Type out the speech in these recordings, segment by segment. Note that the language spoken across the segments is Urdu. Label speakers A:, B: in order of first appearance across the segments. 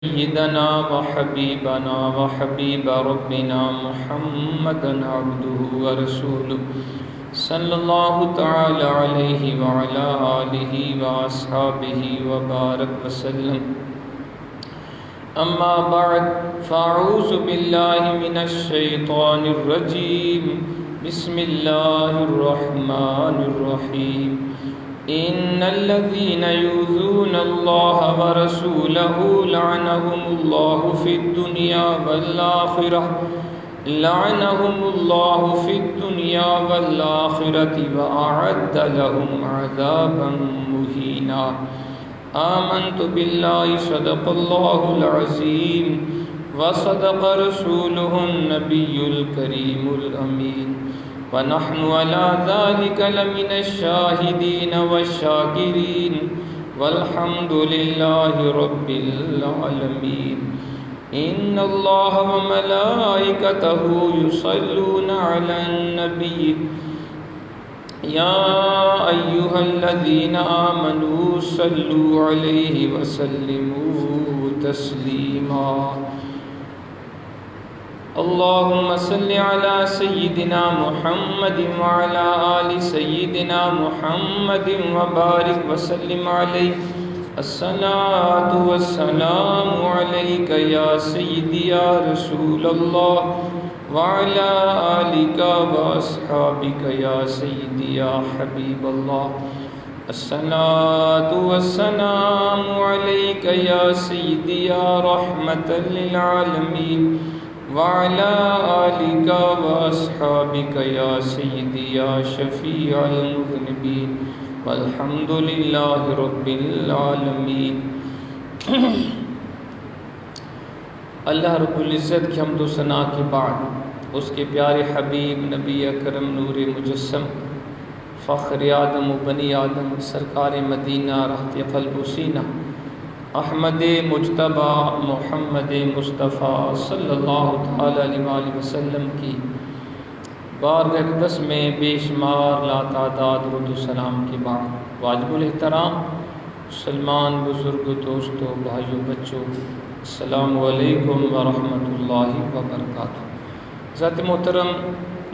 A: سيدنا وحبيبنا وحبيب ربنا محمدا عبده ورسوله صلى الله تعالى عليه وعلى آله وأصحابه وبارك وسلم. أما بعد فأعوذ بالله من الشيطان الرجيم. بسم الله الرحمن الرحيم. إن الذين يؤذون الله ورسوله لعنهم الله في الدنيا والآخرة وأعد لهم عذابا مهينا. آمنت بالله صدق الله العظيم وصدق رسوله النبي الكريم الأمين ونحن على ذلك لمن الشاهدين والشاكرين والحمد لله رب العالمين. إن الله وملائكته يصلون على النبي يا أيها الذين آمنوا صلوا عليه وسلموا تسليما. اللهم صل على سيدنا محمد وعلى آل سيدنا محمد وبارك وسلم عليه. الصلاة والسلام عليك يا سيدي يا رسول الله وعلى آلك وأصحابك يا سيدي يا حبيب الله. الصلاة والسلام عليك يا سيدي يا رحمة للعالمين وعلى آلك وأصحابك يا سيدي يا شفيع المذنبين والحمد لله رب العالمين. اللہ رب العزت کی حمد و ثنا کے بعد اس کے پیارے حبیب نبی اکرم نور مجسم فخر آدم و بنی آدم سرکار مدینہ رحمت قلب و سینہ احمد مجتبی محمد مصطفیٰ صلی اللہ تعالی علیہ وسلم کی بارگاہ اقدس میں بے شمار لاتعداد درود و سلام کے بعد واجب الاحترام مسلمان بزرگ دوستوں بھائیوں بچوں السلام علیکم ورحمۃ اللہ وبرکاتہ. ذات محترم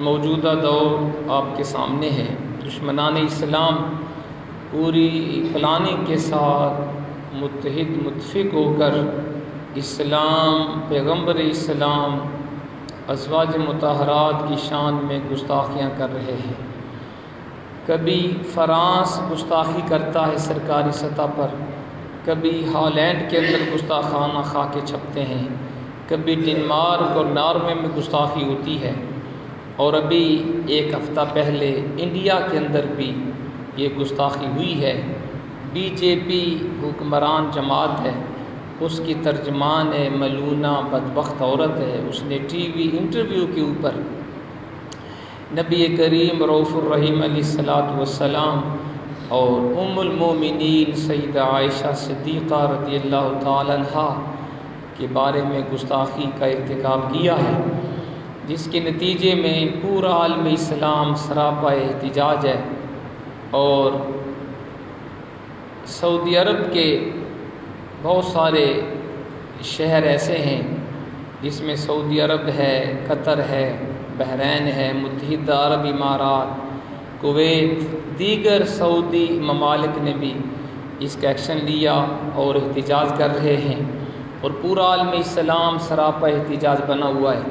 A: موجودہ دور آپ کے سامنے ہے. دشمنان اسلام پوری پلاننگ کے ساتھ متحد متفق ہو کر اسلام پیغمبر اسلام ازواج مطہرات کی شان میں گستاخیاں کر رہے ہیں. کبھی فرانس گستاخی کرتا ہے سرکاری سطح پر، کبھی ہالینڈ کے اندر گستاخانہ خاکے چھپتے ہیں، کبھی ڈنمارک اور ناروے میں گستاخی ہوتی ہے، اور ابھی ایک ہفتہ پہلے انڈیا کے اندر بھی یہ گستاخی ہوئی ہے. بی جے پی حکمران جماعت ہے، اس کی ترجمان ہے ملونہ بدبخت عورت ہے. اس نے ٹی وی انٹرویو کے اوپر نبی کریم رؤوف الرحیم علیہ السلام اور ام المومنین سیدہ عائشہ صدیقہ رضی اللہ تعالی عنہا کے بارے میں گستاخی کا ارتکاب کیا ہے، جس کے نتیجے میں پورا عالم اسلام سراپا احتجاج ہے. اور سعودی عرب کے بہت سارے شہر ایسے ہیں جس میں سعودی عرب ہے، قطر ہے، بحرین ہے، متحدہ عرب امارات، کویت، دیگر سعودی ممالک نے بھی اس کا ایکشن لیا اور احتجاج کر رہے ہیں، اور پورا عالم اسلام سراپا احتجاج بنا ہوا ہے.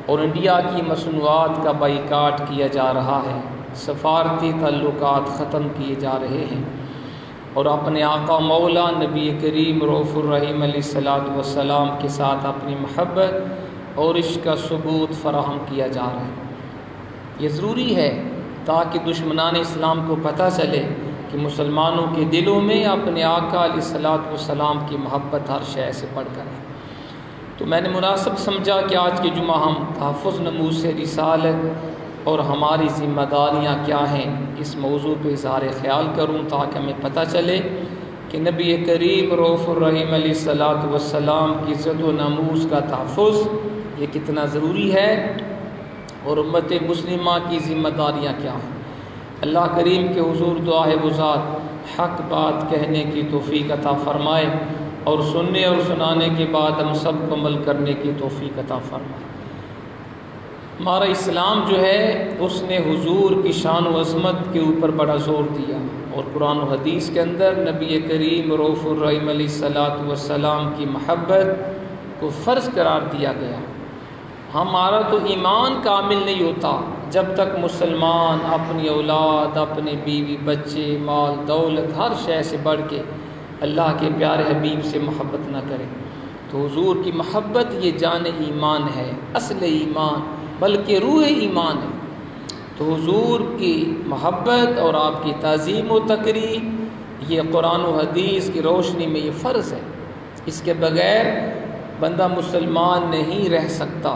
A: اور انڈیا کی مصنوعات کا بائیکاٹ کیا جا رہا ہے، سفارتی تعلقات ختم کیے جا رہے ہیں، اور اپنے آقا مولا نبی کریم رؤوف الرحیم علیہ السلام کے ساتھ اپنی محبت اور عشق کا ثبوت فراہم کیا جا رہا ہے. یہ ضروری ہے تاکہ دشمنان اسلام کو پتہ چلے کہ مسلمانوں کے دلوں میں اپنے آقا علیہ السلام کی محبت ہر شے سے بڑھ کر ہے. تو میں نے مناسب سمجھا کہ آج کے جمعہ ہم تحفظ نموذ رسالت اور ہماری ذمہ داریاں کیا ہیں اس موضوع پہ اظہار خیال کروں، تاکہ ہمیں پتہ چلے کہ نبی کریم رؤوف الرحیم علیہ السلام کی عزت و ناموس کا تحفظ یہ کتنا ضروری ہے، اور امت مسلمہ کی ذمہ داریاں کیا ہیں. اللہ کریم کے حضور دعا ہے وہ ذات حق بات کہنے کی توفیق عطا فرمائے اور سننے اور سنانے کے بعد ہم سب کو عمل کرنے کی توفیق عطا فرمائے۔ ہمارا اسلام جو ہے اس نے حضور کی شان و عظمت کے اوپر بڑا زور دیا، اور قرآن و حدیث کے اندر نبی کریم رؤوف الرحیم علیہ الصلاۃ والسلام کی محبت کو فرض قرار دیا گیا۔ ہمارا تو ایمان کامل نہیں ہوتا جب تک مسلمان اپنی اولاد، اپنے بیوی بچے، مال دولت، ہر شے سے بڑھ کے اللہ کے پیارے حبیب سے محبت نہ کرے۔ تو حضور کی محبت یہ جان ایمان ہے، اصل ایمان، بلکہ روح ایمان ہے۔ تو حضور کی محبت اور آپ کی تعظیم و تقریم یہ قرآن و حدیث کی روشنی میں یہ فرض ہے، اس کے بغیر بندہ مسلمان نہیں رہ سکتا۔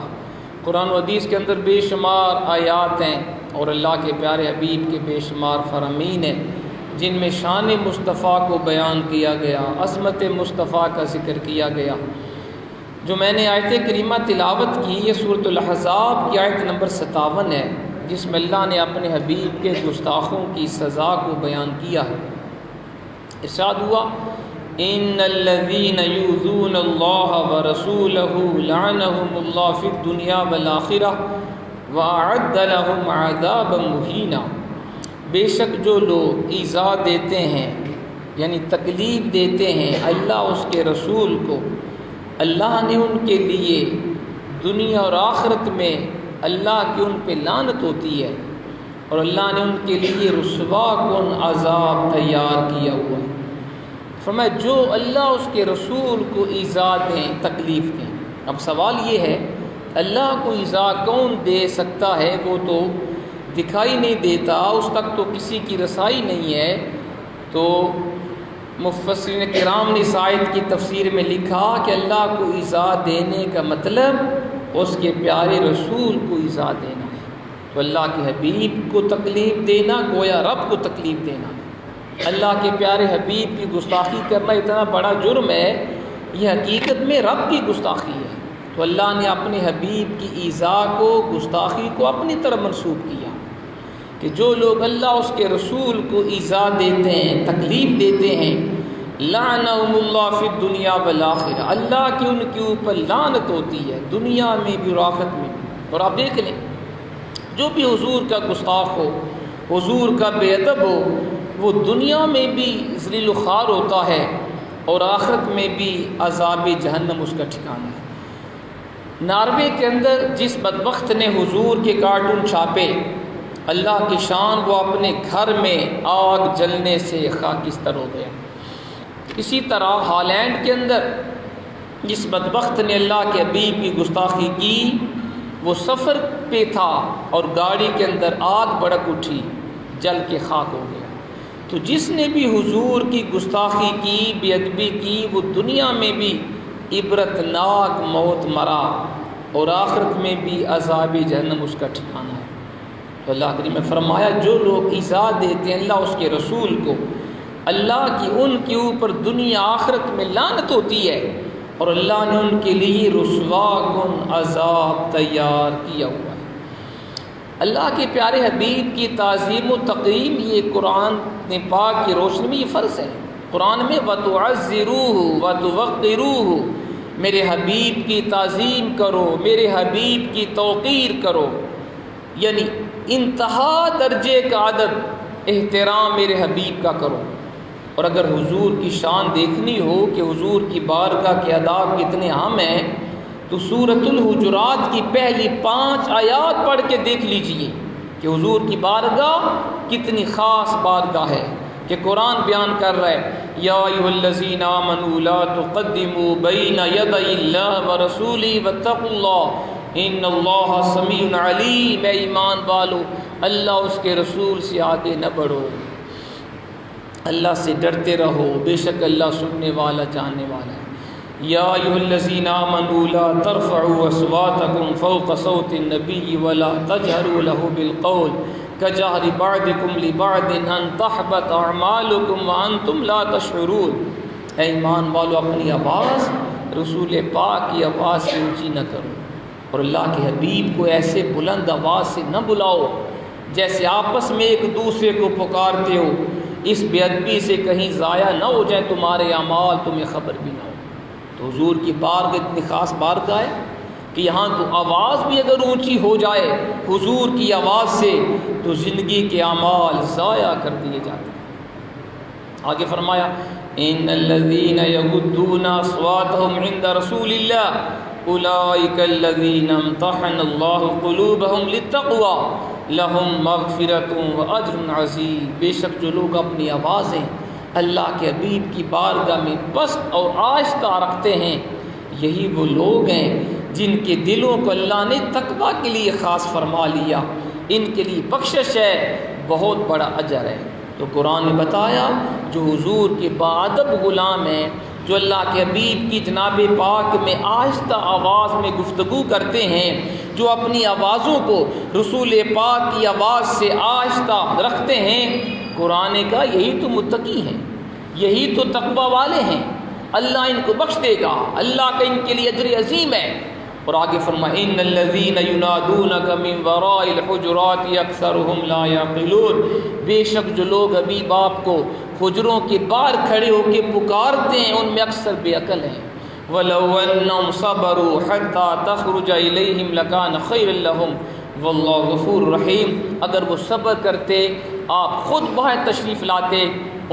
A: قرآن و حدیث کے اندر بے شمار آیات ہیں اور اللہ کے پیارے حبیب کے بے شمار فرامین ہیں جن میں شان مصطفیٰ کو بیان کیا گیا، عظمت مصطفیٰ کا ذکر کیا گیا۔ جو میں نے آیت کریمہ تلاوت کی یہ سورۃ الاحزاب کی آیت نمبر 57 ہے، جس میں اللہ نے اپنے حبیب کے گستاخوں کی سزا کو بیان کیا ہے۔ ارشاد ہوا ان الذين يؤذون الله ورسوله لعنهم الله في الدنيا والآخرة وأعد لهم عذابا مهينا۔ بے شک جو لوگ ایذا دیتے ہیں یعنی تکلیف دیتے ہیں اللہ اس کے رسول کو، اللہ نے ان کے لیے دنیا اور آخرت میں اللہ کی ان پہ لعنت ہوتی ہے، اور اللہ نے ان کے لیے رسوا کن عذاب تیار کیا ہوا ہے۔ فرمایا جو اللہ اس کے رسول کو ایذا دیں، تکلیف دیں۔ اب سوال یہ ہے اللہ کو ایذا کون دے سکتا ہے؟ وہ تو دکھائی نہیں دیتا، اس تک تو کسی کی رسائی نہیں ہے۔ تو مفسرین کرام نے اس آیت کی تفسیر میں لکھا کہ اللہ کو ایذا دینے کا مطلب اس کے پیارے رسول کو ایذا دینا ہے۔ تو اللہ کے حبیب کو تکلیف دینا گویا رب کو تکلیف دینا۔ اللہ کے پیارے حبیب کی گستاخی کرنا اتنا بڑا جرم ہے، یہ حقیقت میں رب کی گستاخی ہے۔ تو اللہ نے اپنے حبیب کی ایذا کو، گستاخی کو اپنی طرف منسوب کیا کہ جو لوگ اللہ اس کے رسول کو ایذا دیتے ہیں، تکلیف دیتے ہیں، لعنہم اللہ فی الدنیا والآخرہ، اللہ کی ان کے اوپر لعنت ہوتی ہے دنیا میں بھی اور آخرت میں بھی۔ اور آپ دیکھ لیں جو بھی حضور کا گستاخ ہو، حضور کا بے ادب ہو، وہ دنیا میں بھی ذلیل و خوار ہوتا ہے اور آخرت میں بھی عذاب جہنم اس کا ٹھکانہ ہے۔ ناروے کے اندر جس بدبخت نے حضور کے کارٹون چھاپے، اللہ کی شان وہ اپنے گھر میں آگ جلنے سے خاکستر ہو گیا۔ اسی طرح ہالینڈ کے اندر جس بدبخت نے اللہ کے حبیب کی گستاخی کی، وہ سفر پہ تھا اور گاڑی کے اندر آگ بھڑک اٹھی، جل کے خاک ہو گیا۔ تو جس نے بھی حضور کی گستاخی کی، بے ادبی کی، وہ دنیا میں بھی عبرتناک موت مرا اور آخرت میں بھی عذاب جہنم اس کا ٹھکانہ ہے۔ تو اللہ کریم نے فرمایا جو لوگ ایذا دیتے ہیں اللہ اس کے رسول کو، اللہ کی ان کے اوپر دنیا آخرت میں لعنت ہوتی ہے، اور اللہ نے ان کے لیے رسوا کن عذاب تیار کیا ہوا ہے۔ اللہ کے پیارے حبیب کی تعظیم و تقریم یہ قرآن پاک کی روشنی میں یہ فرض ہے۔ قرآن میں وَتُعَزِّرُوهُ وَتُوَقِّرُوهُ، میرے حبیب کی تعظیم کرو، میرے حبیب کی توقیر کرو، یعنی انتہا درجے کا ادب احترام میرے حبیب کا کرو۔ اور اگر حضور کی شان دیکھنی ہو کہ حضور کی بارگاہ کے آداب کتنے اہم ہیں، تو سورۃ الحجرات کی پہلی 5 آیات پڑھ کے دیکھ لیجئے کہ حضور کی بارگاہ کتنی خاص بارگاہ ہے، کہ قرآن بیان کر رہا ہے یا ایھا الذین آمنوا لا تقدموا بین یدی اللہ ورسولہ واتقوا اللہ ان اللہ سمیع علیم۔ اے ایمان والو اللہ اس کے رسول سے آگے نہ بڑھو، اللہ سے ڈرتے رہو، بے شک اللہ سننے والا جاننے والا ہے۔ یا ایھا الذین آمنوا لا ترفعوا اصواتکم فوق صوت النبی ولا تجہروا له بالقول کجہر بعضکم لبعض ان تحبط اعمالکم وانتم لا تشعرون۔ اے ایمان والو اپنی آواز رسول پاک کی آواز سے اونچی نہ کرو، اور اللہ کے حبیب کو ایسے بلند آواز سے نہ بلاؤ جیسے آپس میں ایک دوسرے کو پکارتے ہو، اس بے ادبی سے کہیں ضائع نہ ہو جائے تمہارے اعمال، تمہیں خبر بھی نہ ہو۔ تو حضور کی بارگاہ اتنی خاص بارگاہ ہے کہ یہاں تو آواز بھی اگر اونچی ہو جائے حضور کی آواز سے تو زندگی کے اعمال ضائع کر دیے جاتے ہیں۔ آگے فرمایا ان الذين يغضون اصواتهم عند رسول الله اولئك الذين امتحن الله قلوبهم للتقوى لهم مغفرة واجر عظیم۔ بے شک جو لوگ اپنی آوازیں اللہ کے حبیب کی بارگاہ میں پست اور آہستہ رکھتے ہیں یہی وہ لوگ ہیں جن کے دلوں کو اللہ نے تقویٰ کے لیے خاص فرما لیا، ان کے لیے بخشش ہے، بہت بڑا اجر ہے۔ تو قرآن نے بتایا جو حضور کے باادب غلام ہیں، جو اللہ کے حبیب کی جناب پاک میں آہستہ آواز میں گفتگو کرتے ہیں، جو اپنی آوازوں کو رسول پاک کی آواز سے آہستہ رکھتے ہیں، قرآن کا یہی تو متقی ہیں، یہی تو تقویٰ والے ہیں، اللہ ان کو بخش دے گا، اللہ کا ان کے لیے اجر عظیم ہے۔ اور آگے فرمایا ان الذین ینادونک من وراء الحجرات اکثرهم لا یعقلون۔ بے شک جو لوگ حبیب آپ کو حجروں کے باہر کھڑے ہو کے پکارتے ہیں ان میں اکثر بے عقل ہیں۔ وَلَوْ أَنَّهُمْ صَبَرُوا حَتَّى تَخْرُجَ إِلَيْهِمْ لَكَانَ خَيْرًا لَهُمْ وَاللَّهُ غَفُورٌ رَحِيمٌ۔ اگر وہ صبر کرتے، آپ خود باہر تشریف لاتے،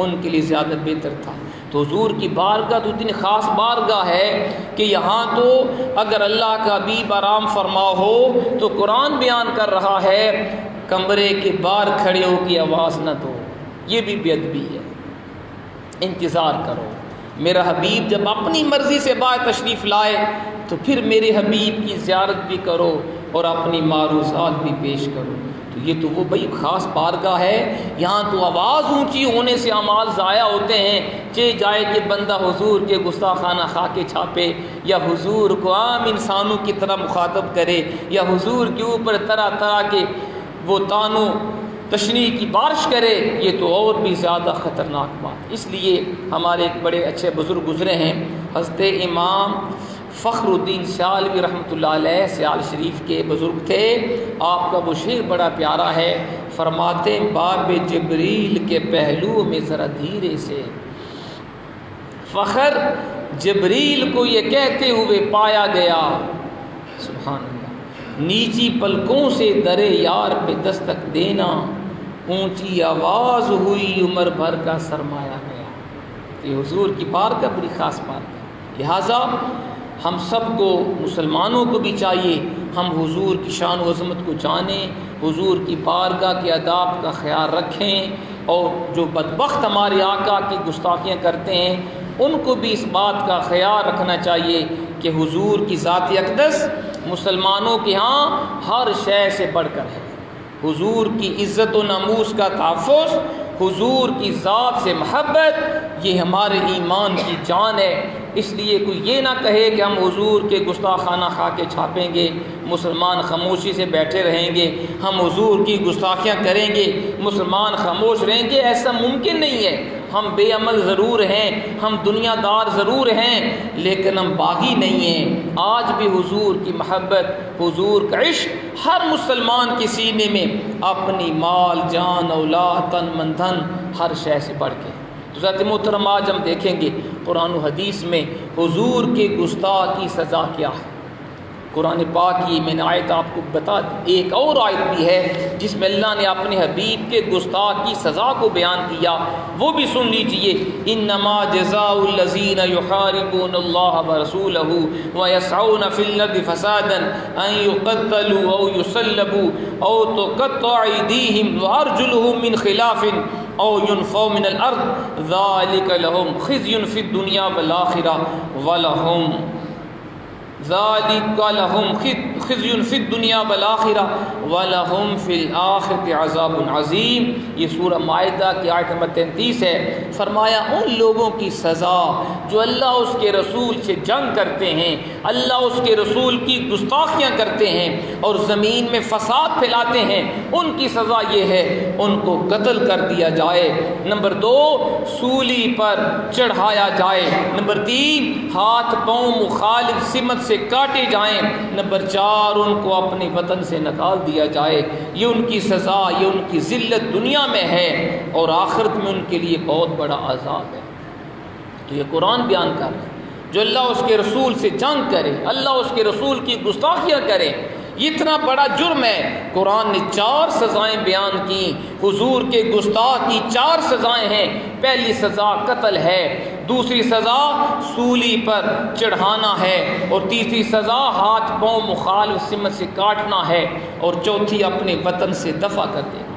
A: ان کے لیے زیادہ بہتر تھا۔ تو حضور کی بارگاہ تو اتنی خاص بارگاہ ہے کہ یہاں تو اگر اللہ کا حبیب آرام فرما ہو تو قرآن بیان کر رہا ہے کمرے کے باہر کھڑے ہو کے آواز نہ دو، یہ بھی بے ادبی ہے۔ انتظار کرو، میرا حبیب جب اپنی مرضی سے باہر تشریف لائے تو پھر میرے حبیب کی زیارت بھی کرو اور اپنی معروضات بھی پیش کرو۔ تو یہ تو وہ بھائی خاص بارگاہ ہے، یہاں تو آواز اونچی ہونے سے اعمال ضائع ہوتے ہیں، چہ جائے کہ بندہ حضور کے گستاخانہ خاکے چھاپے یا حضور کو عام انسانوں کی طرح مخاطب کرے یا حضور کے اوپر طرح طرح کے وہ تانوں تشنیع کی بارش کرے، یہ تو اور بھی زیادہ خطرناک بات۔ اس لیے ہمارے ایک بڑے اچھے بزرگ گزرے ہیں، حضرت امام فخر الدین سیالوی رحمۃ اللہ علیہ، سیال شریف کے بزرگ تھے۔ آپ کا وہ شعر بڑا پیارا ہے، فرماتے باب جبریل کے پہلو میں ذرا دھیرے سے، فخر جبریل کو یہ کہتے ہوئے پایا گیا، سبحان اللہ، نیچی پلکوں سے در یار پہ دستک دینا، اونچی آواز ہوئی عمر بھر کا سرمایہ گیا۔ یہ حضور کی بارگاہ بڑی خاص بات ہے، لہٰذا ہم سب کو مسلمانوں کو بھی چاہیے ہم حضور کی شان و عظمت کو جانیں، حضور کی بارگاہ کے آداب کا خیال رکھیں، اور جو بدبخت ہمارے آقا کی گستاخیاں کرتے ہیں ان کو بھی اس بات کا خیال رکھنا چاہیے کہ حضور کی ذات اقدس مسلمانوں کے ہاں ہر شے سے بڑھ کر ہے۔ حضور کی عزت و ناموس کا تحفظ، حضور کی ذات سے محبت، یہ ہمارے ایمان کی جان ہے۔ اس لیے کوئی یہ نہ کہے کہ ہم حضور کے گستاخانہ خاکے چھاپیں گے، مسلمان خاموشی سے بیٹھے رہیں گے، ہم حضور کی گستاخیاں کریں گے، مسلمان خاموش رہیں گے، ایسا ممکن نہیں ہے۔ ہم بے عمل ضرور ہیں، ہم دنیا دار ضرور ہیں، لیکن ہم باغی نہیں ہیں۔ آج بھی حضور کی محبت، حضور کا عشق ہر مسلمان کے سینے میں اپنی مال جان اولاد تن من دھن ہر شے سے بڑھ کے۔ تو ذات محترم آج ہم دیکھیں گے قرآن و حدیث میں حضور کے گستاخ کی سزا کیا ہے۔ قرآن پاک کی میں نے آیت آپ کو بتا دی، ایک اور آیت بھی ہے جس میں اللہ نے اپنے حبیب کے گستاخ کی سزا کو بیان کیا، وہ بھی سن لیجئے۔ انما جزاء الذین یحاربون اللہ ورسولہ ویسعون فی الارض فسادا ان یقتلوا او یصلبوا او تقطع ایدیہم وارجلہم من خلاف او ينفوا من الارض ذلك لهم خزي في الدنيا والآخرة ولهم ذلك لهم خزي في الدنيا والآخرة ولهم في الآخرة عذاب عظیم۔ یہ سورہ مائدہ کی آیت نمبر 33 ہے۔ فرمایا ان لوگوں کی سزا جو اللہ اس کے رسول سے جنگ کرتے ہیں، اللہ اس کے رسول کی گستاخیاں کرتے ہیں اور زمین میں فساد پھیلاتے ہیں، ان کی سزا یہ ہے ان کو قتل کر دیا جائے۔ نمبر 2 سولی پر چڑھایا جائے۔ نمبر 3 ہاتھ پاؤں مخالف سمت سے کاٹے جائیں۔ نمبر 4 ان کو اپنے وطن سے نکال دیا جائے۔ یہ ان کی سزا، یہ ان کی ذلت دنیا میں ہے اور آخرت میں ان کے لیے بہت بڑا عذاب ہے۔ تو یہ قرآن بیان کر رہا ہے جو اللہ اس کے رسول سے جنگ کرے، اللہ اس کے رسول کی گستاخیاں کرے، یہ اتنا بڑا جرم ہے۔ قرآن نے 4 سزائیں بیان کی، حضور کے گستاخ کی 4 سزائیں ہیں۔ پہلی سزا قتل ہے، دوسری سزا سولی پر چڑھانا ہے، اور تیسری سزا ہاتھ پاؤں مخالف سمت سے کاٹنا ہے، اور چوتھی اپنے وطن سے دفع کر دینا۔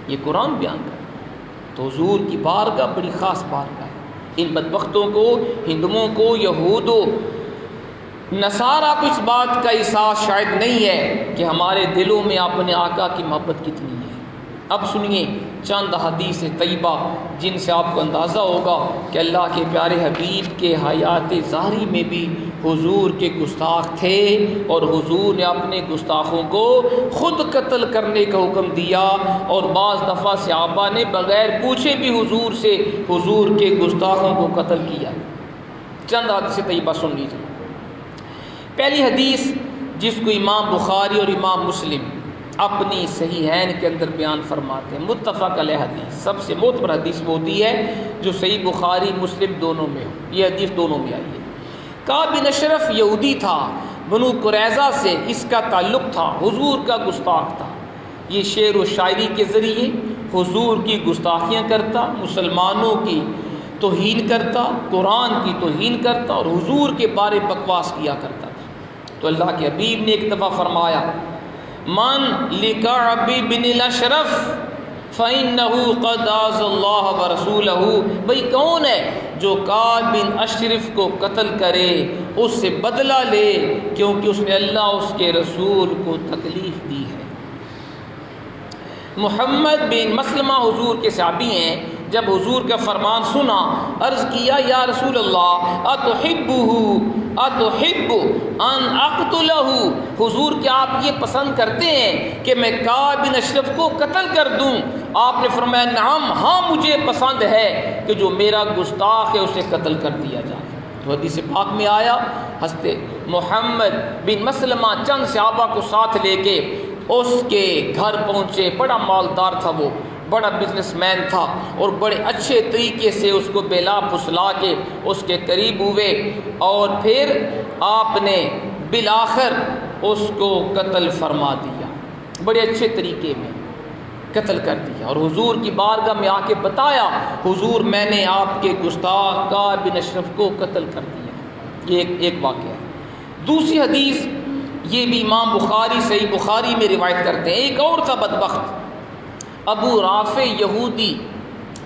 A: یہ قرآن بیان کرتا ہے۔ تو حضور کی بارگاہ بڑی خاص بارگاہ ہے۔ ان بدبختوں کو، ہندوؤں کو، یہودوں، نصارہ کو اس بات کا احساس شاید نہیں ہے کہ ہمارے دلوں میں اپنے آقا کی محبت کتنی ہے۔ اب سنیے چند حدیث طیبہ جن سے آپ کو اندازہ ہوگا کہ اللہ کے پیارے حبیب کے حیات ظاہری میں بھی حضور کے گستاخ تھے، اور حضور نے اپنے گستاخوں کو خود قتل کرنے کا حکم دیا، اور بعض دفعہ صحابہ نے بغیر پوچھے بھی حضور سے حضور کے گستاخوں کو قتل کیا۔ چند حدیث طیبہ سن لیجیے۔ پہلی حدیث جس کو امام بخاری اور امام مسلم اپنی صحیحین کے اندر بیان فرماتے ہیں، متفق علیہ حدیث، سب سے معتبر حدیث وہ ہوتی ہے جو صحیح بخاری مسلم دونوں میں ہو، یہ حدیث دونوں میں آئی ہے۔ کعب بن اشرف یہودی تھا، بنو قریظہ سے اس کا تعلق تھا، حضور کا گستاخ تھا۔ یہ شعر و شاعری کے ذریعے حضور کی گستاخیاں کرتا، مسلمانوں کی توہین کرتا، قرآن کی توہین کرتا، اور حضور کے بارے بکواس کیا کرتا تھا۔ تو اللہ کے حبیب نے ایک دفعہ فرمایا، من لکعب بن الاشرف فإنه قد آذى اللہ ورسولہ، بھئی کون ہے جو کعب بن اشرف کو قتل کرے، اس سے بدلہ لے، کیونکہ اس نے اللہ اس کے رسول کو تکلیف دی ہے۔ محمد بن مسلمہ حضور کے صحابی ہیں، جب حضور کا فرمان سنا عرض کیا یا رسول اللہ اتحب ان اقتلہ، حضور کیا آپ یہ پسند کرتے ہیں کہ میں کعب بن اشرف کو قتل کر دوں؟ آپ نے فرمایا نعم، ہاں مجھے پسند ہے کہ جو میرا گستاخ ہے اسے قتل کر دیا جائے۔ تو حدیث پاک میں آیا، حضرت محمد بن مسلمہ چند صحابہ کو ساتھ لے کے اس کے گھر پہنچے۔ بڑا مالدار تھا، وہ بڑا بزنس مین تھا، اور بڑے اچھے طریقے سے اس کو بیلا پھسلا کے اس کے قریب ہوئے، اور پھر آپ نے بالآخر اس کو قتل فرما دیا، بڑے اچھے طریقے میں قتل کر دیا، اور حضور کی بارگاہ میں آ کے بتایا حضور میں نے آپ کے گستاخ کعب بن اشرف کو قتل کر دیا۔ یہ ایک واقعہ ہے۔ دوسری حدیث یہ بھی امام بخاری صحیح بخاری میں روایت کرتے ہیں، ایک اور تھا بدبخت ابو رافع یہودی،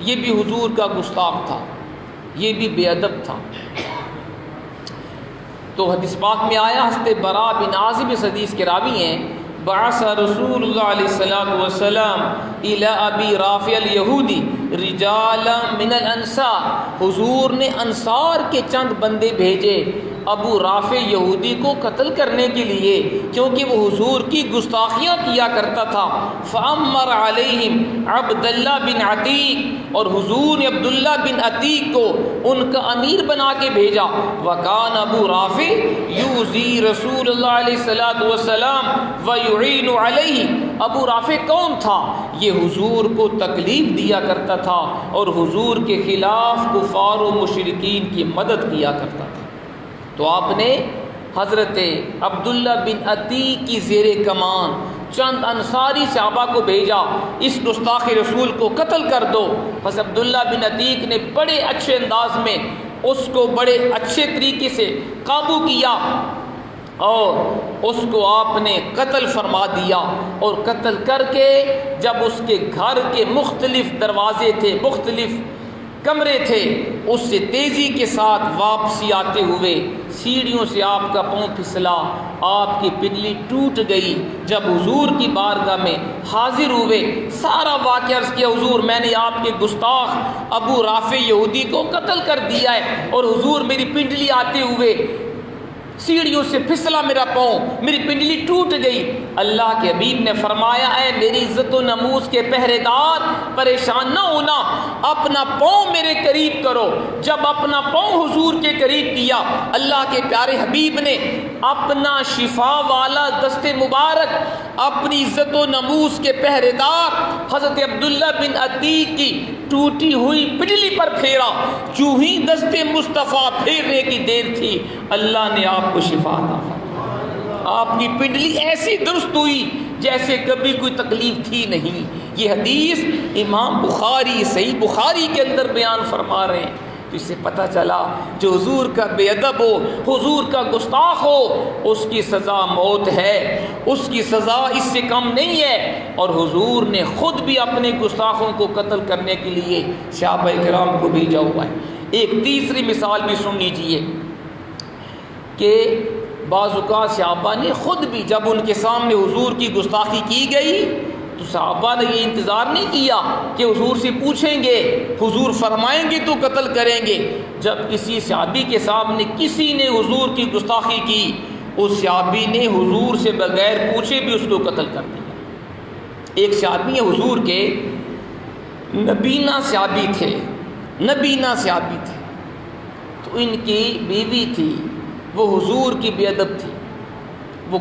A: یہ بھی حضور کا گستاخ تھا، یہ بھی بے ادب تھا۔ تو حدیث پاک میں آیا، حضرت براء بن عازب اس حدیث کے راوی ہیں، بعث رسول اللہ علیہ الصلوۃ والسلام الی ابی رافع الیہودی رجالا من الانصار، حضور نے انصار کے چند بندے بھیجے ابو رافع یہودی کو قتل کرنے کے لیے، کیونکہ وہ حضور کی گستاخیاں کیا کرتا تھا۔ فامر علیہم عبداللہ بن عتیق، اور حضور نے عبداللہ بن عتیق کو ان کا امیر بنا کے بھیجا۔ وکان ابو رافع یؤذی رسول اللہ علیہ الصلوۃ والسلام ویعین علیہ، ابو رافع کون تھا؟ یہ حضور کو تکلیف دیا کرتا تھا، اور حضور کے خلاف کفار و مشرکین کی مدد کیا کرتا تھا۔ تو آپ نے حضرت عبداللہ بن عتیق کی زیر کمان چند انصاری صحابہ کو بھیجا، اس گستاخ رسول کو قتل کر دو۔ بس عبداللہ بن عتیق نے بڑے اچھے انداز میں اس کو بڑے اچھے طریقے سے قابو کیا، اور اس کو آپ نے قتل فرما دیا، اور قتل کر کے جب اس کے گھر کے مختلف دروازے تھے، مختلف کمرے تھے، اس سے تیزی کے ساتھ واپسی آتے ہوئے سیڑھیوں سے آپ کا پاؤں پھسلا، آپ کی پنڈلی ٹوٹ گئی۔ جب حضور کی بارگاہ میں حاضر ہوئے، سارا واقعہ عرض کیا حضور میں نے آپ کے گستاخ ابو رافع یہودی کو قتل کر دیا ہے، اور حضور میری پنڈلی آتے ہوئے سیڑھیوں سے پھسلا میرا پاؤں، میری پنڈلی ٹوٹ گئی۔ اللہ کے حبیب نے فرمایا اے میری عزت و ناموس کے پہرے دار، پریشان نہ ہونا، اپنا پاؤں میرے قریب کرو۔ جب اپنا پاؤں حضور کے قریب کیا، اللہ کے پیارے حبیب نے اپنا شفا والا دست مبارک اپنی عزت و ناموس کے پہرے دار حضرت عبداللہ بن عتیق کی ٹوٹی ہوئی پجلی پر پھیرا، چوں ہی دست مصطفیٰ پھیرنے کی دیر تھی، اللہ نے آپ کو شفا عطا فرمائی۔ آپ کی پنڈلی ایسی درست ہوئی جیسے کبھی کوئی تکلیف تھی نہیں۔ یہ حدیث امام بخاری صحیح بخاری کے اندر بیان فرما رہے ہیں۔ تو اس سے پتہ چلا جو حضور کا بے ادب ہو، حضور کا گستاخ ہو، اس کی سزا موت ہے، اس کی سزا اس سے کم نہیں ہے۔ اور حضور نے خود بھی اپنے گستاخوں کو قتل کرنے کے لیے صحابہ کرام کو بھیجا ہوا ہے۔ ایک تیسری مثال بھی سن لیجئے کہ بعض اوقات صحابہ نے خود بھی جب ان کے سامنے حضور کی گستاخی کی گئی تو صحابہ نے یہ انتظار نہیں کیا کہ حضور سے پوچھیں گے، حضور فرمائیں گے تو قتل کریں گے۔ جب کسی صحابی کے سامنے کسی نے حضور کی گستاخی کی، اس صحابی نے حضور سے بغیر پوچھے بھی اس کو قتل کر دیا۔ ایک صحابی ہے حضور کے، نبینا صحابی تھے، نبینا صحابی تھے، تو ان کی بیوی تھی، وہ حضور کی بے ادب تھی، وہ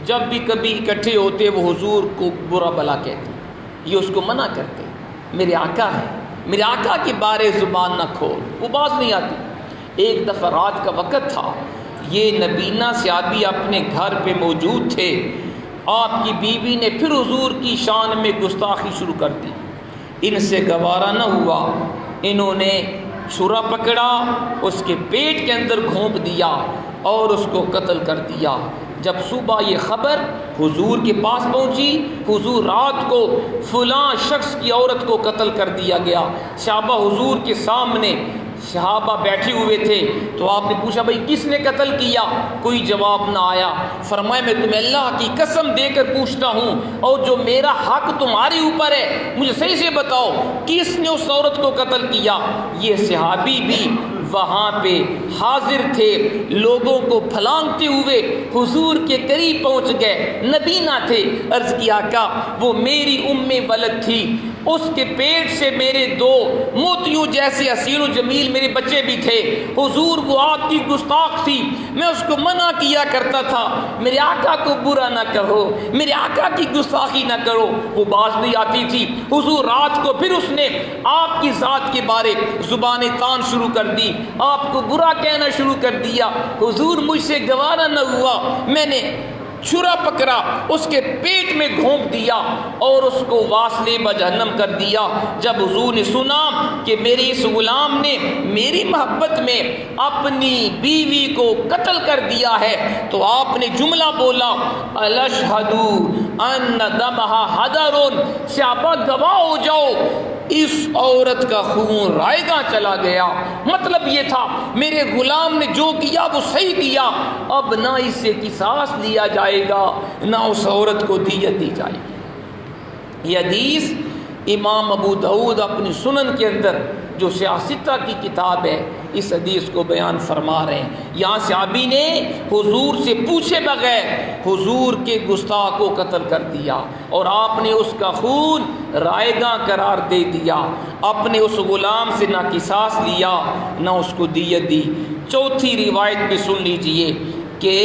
A: جب بھی کبھی اکٹھے ہوتے وہ حضور کو برا بلا کہتے، یہ اس کو منع کرتے، میرے آقا ہے، میرے آقا کے بارے زبان نہ کھول، وہ باز نہیں آتی۔ ایک دفعہ رات کا وقت تھا، یہ نبینا صحابی اپنے گھر پہ موجود تھے، آپ کی بیوی نے پھر حضور کی شان میں گستاخی شروع کر دی۔ ان سے گوارا نہ ہوا، انہوں نے چھرا پکڑا، اس کے پیٹ کے اندر گھونپ دیا اور اس کو قتل کر دیا۔ جب صبح یہ خبر حضور کے پاس پہنچی، حضور رات کو فلاں شخص کی عورت کو قتل کر دیا گیا، صحابہ حضور کے سامنے صحابہ بیٹھے ہوئے تھے، تو آپ نے پوچھا بھائی کس نے قتل کیا؟ کوئی جواب نہ آیا۔ فرمایا میں تمہیں اللہ کی قسم دے کر پوچھتا ہوں، اور جو میرا حق تمہارے اوپر ہے مجھے صحیح سے بتاؤ کس نے اس عورت کو قتل کیا؟ یہ صحابی بھی وہاں پہ حاضر تھے، لوگوں کو پھلانگتے ہوئے حضور کے قریب پہنچ گئے، نبینا تھے، عرض کیا آقا وہ میری ام ولد تھی، اس کے پیٹ سے میرے دو موتیوں جیسے حسین و جمیل میرے بچے بھی تھے، حضور وہ آپ کی گستاخ تھی، میں اس کو منع کیا کرتا تھا، میرے آقا کو برا نہ کہو، میرے آقا کی گستاخی نہ کرو، وہ باز نہیں آتی تھی۔ حضور رات کو پھر اس نے آپ کی ذات کے بارے زبان تان شروع کر دی، آپ کو برا کہنا شروع کر دیا۔ حضور مجھ سے گوارا نہ ہوا، میں نے چھرا پکڑا، اس کے پیٹ میں گھونپ دیا اور اس کو واصلے بجہنم کر دیا۔ جب حضور نے سنا کہ میرے اس غلام نے میری محبت میں اپنی بیوی کو قتل کر دیا ہے تو آپ نے جملہ بولا الاشہد ان دمہا حدر، صحابہ گواہ ہو جاؤ اس عورت کا خون رائے گاں چلا گیا۔ مطلب یہ تھا میرے غلام نے جو کیا وہ صحیح کیا، اب نہ اس سے قصاص لیا جائے گا نہ اس عورت کو دیت دی جائے گی۔ یہ حدیث امام ابو داؤد اپنی سنن کے اندر جو سیاستہ کی کتاب ہے اس حدیث کو بیان فرما رہے ہیں۔ یہاں صحابی نے حضور سے پوچھے بغیر حضور کے گستاخ کو قتل کر دیا اور آپ نے اس کا خون رائے گاں قرار دے دیا، اپنے اس غلام سے نہ قصاص لیا نہ اس کو دیت دی۔ چوتھی روایت بھی سن لیجئے کہ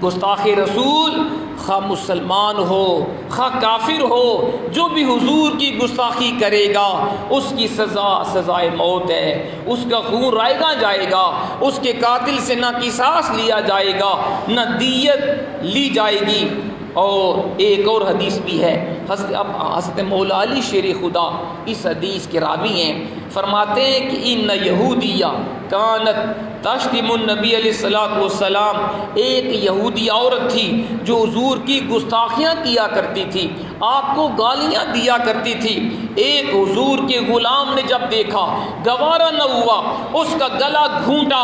A: گستاخ رسول خواہ مسلمان ہو خواہ کافر ہو، جو بھی حضور کی گستاخی کرے گا اس کی سزا سزائے موت ہے، اس کا خون رائے گاں جائے گا، اس کے قاتل سے نہ قصاص لیا جائے گا نہ دیت لی جائے گی۔ اور ایک اور حدیث بھی ہے، حضرت مولا علی شیر خدا اس حدیث کے راوی ہیں، فرماتے ہیں کہ ان یہودیہ کانت تشتم النبی علیہ الصلوۃ والسلام، ایک یہودی عورت تھی جو حضور کی گستاخیاں کیا کرتی تھی، آپ کو گالیاں دیا کرتی تھی۔ ایک حضور کے غلام نے جب دیکھا گوارا نہ ہوا، اس کا گلا گھونٹا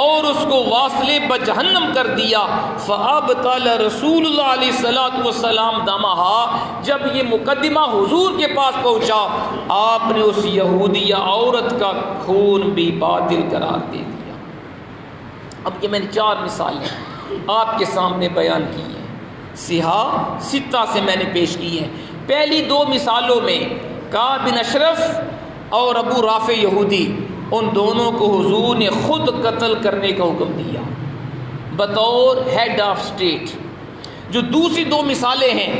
A: اور اس کو واصلے بجہنم کر دیا۔ فابطل رسول اللہ علیہ الصلوۃ والسلام دمہا، جب یہ مقدمہ حضور کے پاس پہنچا آپ نے اس یہودیہ عورت کا خون بھی باطل قرار دے دیا۔ اب یہ میں نے 4 مثالیں آپ کے سامنے بیان کی ہیں، سیاہ ستہ سے میں نے پیش کی ہیں۔ پہلی 2 مثالوں میں کعب بن اشرف اور ابو رافع یہودی، ان دونوں کو حضور نے خود قتل کرنے کا حکم دیا بطور ہیڈ آف اسٹیٹ۔ جو دوسری 2 مثالیں ہیں،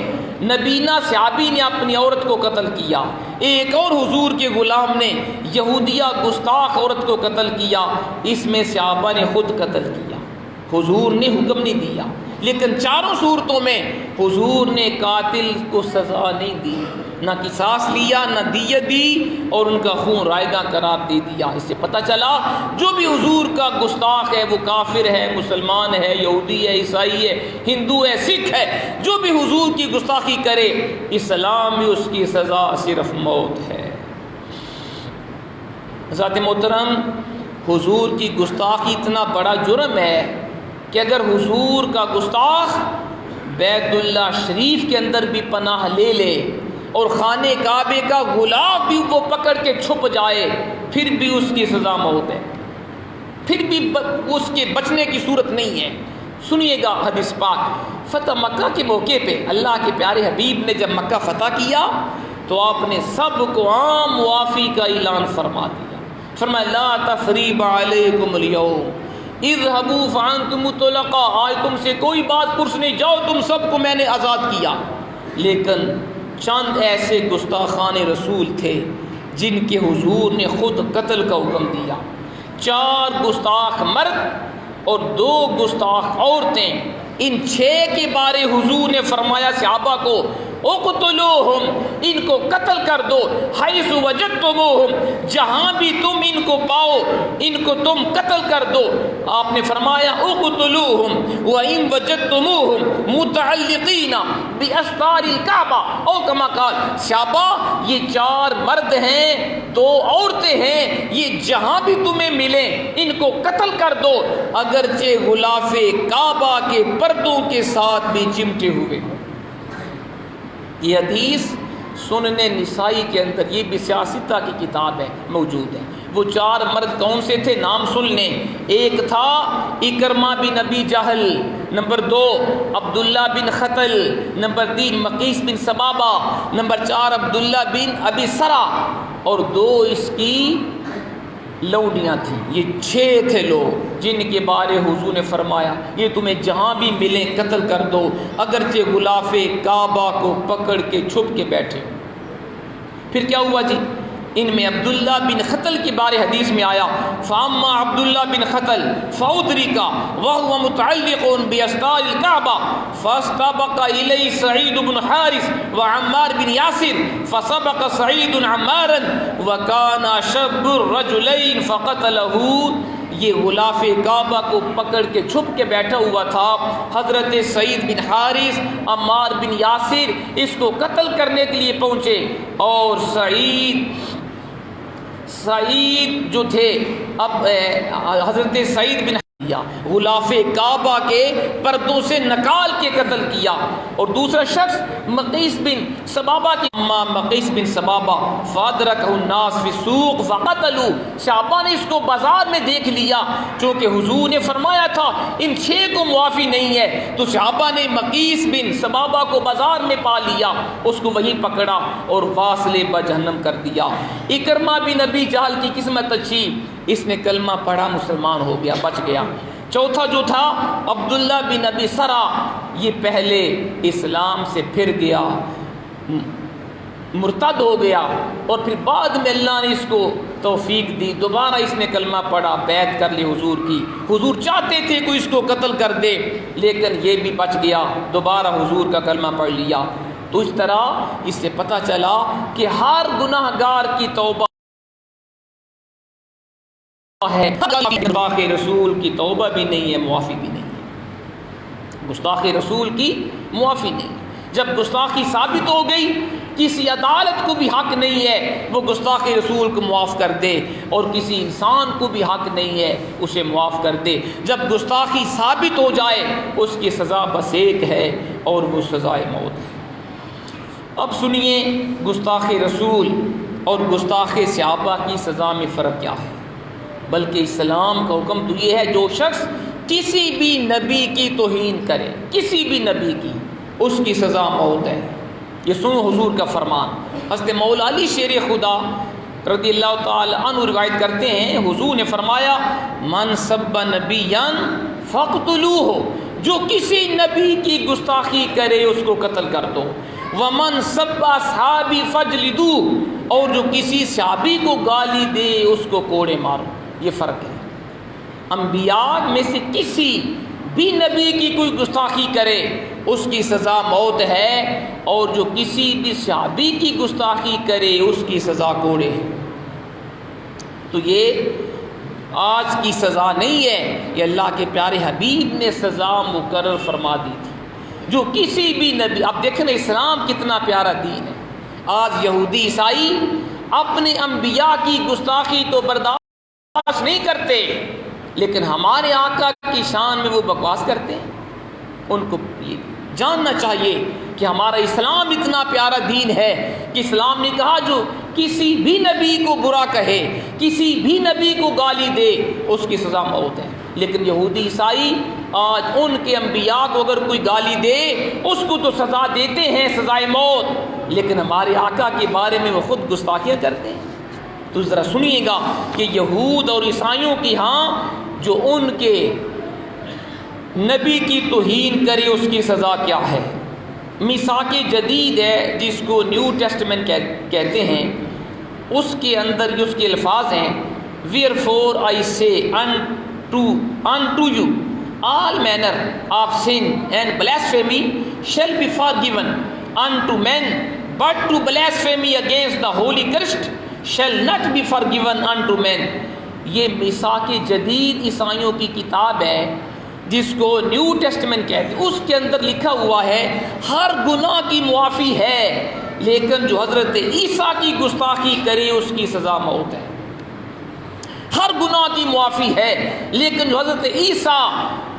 A: نبینا صحابی نے اپنی عورت کو قتل کیا، ایک اور حضور کے غلام نے یہودیہ گستاخ عورت کو قتل کیا، اس میں صحابہ نے خود قتل کیا، حضور نے حکم نہیں دیا، لیکن چاروں صورتوں میں حضور نے قاتل کو سزا نہیں دی، نہ قصاص لیا، نہ دیت دی، اور ان کا خون رائگاں قرار دے دیا۔ اس سے پتہ چلا جو بھی حضور کا گستاخ ہے وہ کافر ہے، مسلمان ہے، یہودی ہے، عیسائی ہے، ہندو ہے، سکھ ہے، جو بھی حضور کی گستاخی کرے اسلام میں اس کی سزا صرف موت ہے۔ حضرات محترم، حضور کی گستاخی اتنا بڑا جرم ہے کہ اگر حضور کا گستاخ بیت اللہ شریف کے اندر بھی پناہ لے لے اور خانہ کعبے کا غلاف بھی وہ پکڑ کے چھپ جائے پھر بھی اس کی سزا موت ہے، پھر بھی اس کے بچنے کی صورت نہیں ہے۔ سنیے گا حدیث پاک، فتح مکہ کے موقع پہ اللہ کے پیارے حبیب نے جب مکہ فتح کیا تو آپ نے سب کو عام معافی کا اعلان فرما دیا، فرمایا لا تثریب علیکم اليوم اذهبوا فانتم طلقاء، آج تم سے کوئی بات پرس نہیں، جاؤ تم سب کو میں نے آزاد کیا۔ لیکن چند ایسے گستاخان رسول تھے جن کے حضور نے خود قتل کا حکم دیا، 4 گستاخ مرد اور 2 گستاخ عورتیں، ان 6 کے بارے حضور نے فرمایا صحابہ کو اقتلوہم، ان کو قتل کر دو، حیث وجدتموہم، جہاں بھی تم ان کو پاؤ ان کو تم قتل کر دو۔ آپ نے فرمایا اقتلوہم وَإِن وجدتموہم متعلقین بأستار الکعبہ، او کما قال، صحابہ یہ 4 مرد ہیں 2 عورتیں ہیں، یہ جہاں بھی تمہیں ملیں ان کو قتل کر دو، اگرچہ غلاف کعبہ کے پردوں کے ساتھ بھی چمٹے ہوئے۔ یہ حدیث سنن نسائی کے اندر، یہ بھی سیاستہ کی کتاب ہے، موجود ہے۔ وہ 4 مرد کون سے تھے؟ نام سن لیں۔ ایک تھا اکرمہ بن ابی جہل، نمبر 2 عبداللہ بن خطل، نمبر 3 مقیس بن سبابہ، نمبر 4 عبداللہ بن ابی سرا، اور 2 اس کی لوڈیاں تھیں۔ یہ 6 تھے لوگ جن کے بارے حضور نے فرمایا یہ تمہیں جہاں بھی ملیں قتل کر دو، اگرچہ غلاف کعبہ کو پکڑ کے چھپ کے بیٹھے۔ پھر کیا ہوا جی؟ ان میں عبداللہ بن خطل کے بارے حدیث میں آیا، فاما عبداللہ بن خطل فادرک وهو متعلق باستار الكعبہ فاستبق الیہ سعید بن حارث وعمار بن یاسر فسبق سعید عمارا وكان شب الرجلین فقتلہ۔ یہ غلاف کعبہ کو پکڑ کے چھپ کے بیٹھا ہوا تھا، حضرت سعید بن حارث عمار بن یاسر اس کو قتل کرنے کے لیے پہنچے، اور سعید جو تھے، اب حضرت سعید بن غلاف کعبہ کے پردوں سے نکال کے قتل کیا، اور دوسرا شخص مقیس بن سبابہ کی مقیس بن سبابہ فادرکہ الناس فی السوق فقتلوا، صحابہ نے اس کو بازار میں دیکھ لیا، چونکہ حضور نے فرمایا تھا ان 6 کو معافی نہیں ہے، تو صحابہ نے مقیس بن سبابہ کو بازار میں پا لیا، اس کو وہیں پکڑا اور واصل بجہنم کر دیا۔ اکرمہ بن ابی جہل کی قسمت اچھی، اس نے کلمہ پڑھا، مسلمان ہو گیا، بچ گیا۔ چوتھا جو تھا عبداللہ بن ابی سرا، یہ پہلے اسلام سے پھر گیا، مرتد ہو گیا، اور پھر بعد میں اللہ نے اس کو توفیق دی، دوبارہ اس نے کلمہ پڑھا، بیعت کر لی حضور کی۔ حضور چاہتے تھے کوئی اس کو قتل کر دے، لیکن یہ بھی بچ گیا، دوبارہ حضور کا کلمہ پڑھ لیا۔ تو اس طرح اس سے پتہ چلا کہ ہر گناہ گار کی توبہ ہے، گستاخ رسول کی توبہ بھی نہیں ہے، معافی بھی نہیں ہے، گستاخ رسول کی معافی نہیں۔ جب گستاخی ثابت ہو گئی، کسی عدالت کو بھی حق نہیں ہے وہ گستاخ رسول کو معاف کر دے، اور کسی انسان کو بھی حق نہیں ہے اسے معاف کر دے۔ جب گستاخی ثابت ہو جائے اس کی سزا بس ایک ہے، اور وہ سزائے موت ہے۔ اب سنیے گستاخ رسول اور گستاخ صحابہ کی سزا میں فرق کیا ہے۔ بلکہ اسلام کا حکم تو یہ ہے جو شخص کسی بھی نبی کی توہین کرے، کسی بھی نبی کی، اس کی سزا موت ہے۔ یہ سنو حضور کا فرمان۔ حضرت مولا علی شیر خدا رضی اللہ تعالی عنہ روایت کرتے ہیں، حضور نے فرمایا من سب نبیا فاقتلوہ، جو کسی نبی کی گستاخی کرے اس کو قتل کر دو، ومن سب اصحابی فجلدوہ، اور جو کسی صحابی کو گالی دے اس کو کوڑے مارو، یہ فرق ہے۔ انبیاء میں سے کسی بھی نبی کی کوئی گستاخی کرے اس کی سزا موت ہے، اور جو کسی بھی صحابی کی گستاخی کرے اس کی سزا کوڑے ہے۔ تو یہ آج کی سزا نہیں ہے، یہ اللہ کے پیارے حبیب نے سزا مقرر فرما دی تھی۔ جو کسی بھی نبی، اب دیکھیں نا اسلام کتنا پیارا دین ہے۔ آج یہودی عیسائی اپنے انبیاء کی گستاخی تو برداشت نہیں کرتے، لیکن ہمارے آقا کی شان میں وہ بکواس کرتے ہیں۔ ان کو یہ جاننا چاہیے کہ ہمارا اسلام اتنا پیارا دین ہے کہ اسلام نے کہا جو کسی بھی نبی کو برا کہے، کسی بھی نبی کو گالی دے اس کی سزا موت ہے۔ لیکن یہودی عیسائی آج ان کے انبیاء کو اگر کوئی گالی دے اس کو تو سزا دیتے ہیں، سزائے موت، لیکن ہمارے آقا کے بارے میں وہ خود گستاخیاں کرتے ہیں۔ تو ذرا سنیے گا کہ یہود اور عیسائیوں کی ہاں جو ان کے نبی کی توہین کرے اس کی سزا کیا ہے۔ میثاق جدید ہے جس کو نیو ٹیسٹمنٹ کہتے ہیں، اس کے اندر اس کے الفاظ ہیں wherefore I say unto you all manner of sin and blasphemy shall be forgiven unto men, but to blasphemy against the Holy Christ shall not be forgiven unto men۔ یہ میثاق جدید عیسائیوں کی کتاب ہے جس کو نیو ٹیسٹمنٹ کہتے ہیں، اس کے اندر لکھا ہوا ہے ہر گناہ کی معافی ہے، لیکن جو حضرت عیسیٰ کی گستاخی کرے اس کی سزا موت ہے۔ ہر گناہ کی معافی ہے، لیکن جو حضرت عیسیٰ